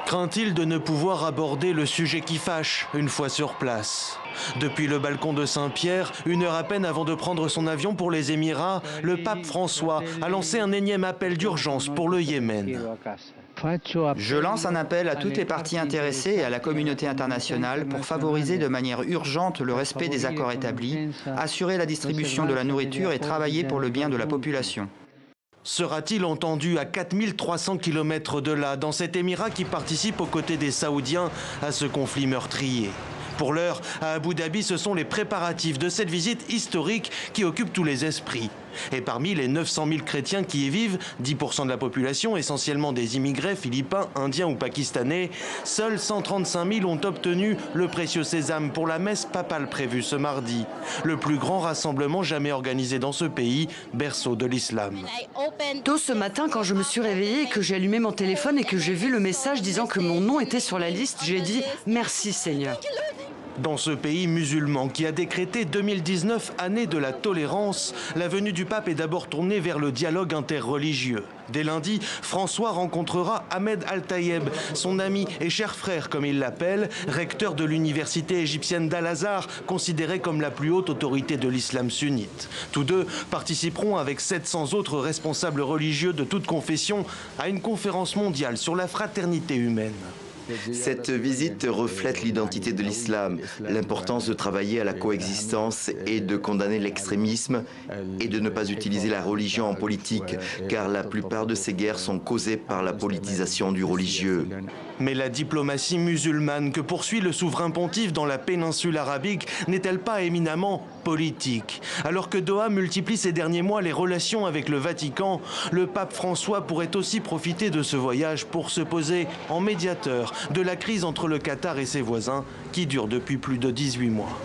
Craint-il de ne pouvoir aborder le sujet qui fâche une fois sur place? Depuis le balcon de Saint-Pierre, une heure à peine avant de prendre son avion pour les Émirats, le pape François a lancé un énième appel d'urgence pour le Yémen. Je lance un appel à toutes les parties intéressées et à la communauté internationale pour favoriser de manière urgente le respect des accords établis, assurer la distribution de la nourriture et travailler pour le bien de la population. Sera-t-il entendu à 4300 km de là, dans cet émirat qui participe aux côtés des Saoudiens à ce conflit meurtrier? Pour l'heure, à Abu Dhabi, ce sont les préparatifs de cette visite historique qui occupent tous les esprits. Et parmi les 900 000 chrétiens qui y vivent, 10% de la population, essentiellement des immigrés philippins, indiens ou pakistanais, seuls 135 000 ont obtenu le précieux sésame pour la messe papale prévue ce mardi. Le plus grand rassemblement jamais organisé dans ce pays, berceau de l'islam. Tôt ce matin, quand je me suis réveillée et que j'ai allumé mon téléphone et que j'ai vu le message disant que mon nom était sur la liste, j'ai dit « Merci Seigneur ». Dans ce pays musulman qui a décrété 2019 année de la tolérance, la venue du pape est d'abord tournée vers le dialogue interreligieux. Dès lundi, François rencontrera Ahmed Al-Tayeb, son ami et cher frère comme il l'appelle, recteur de l'université égyptienne d'Al-Azhar, considérée comme la plus haute autorité de l'islam sunnite. Tous deux participeront avec 700 autres responsables religieux de toute confession à une conférence mondiale sur la fraternité humaine. Cette visite reflète l'identité de l'islam, l'importance de travailler à la coexistence et de condamner l'extrémisme et de ne pas utiliser la religion en politique, car la plupart de ces guerres sont causées par la politisation du religieux. Mais la diplomatie musulmane que poursuit le souverain pontife dans la péninsule arabique n'est-elle pas éminemment politique? Alors que Doha multiplie ces derniers mois les relations avec le Vatican, le pape François pourrait aussi profiter de ce voyage pour se poser en médiateur de la crise entre le Qatar et ses voisins qui dure depuis plus de 18 mois.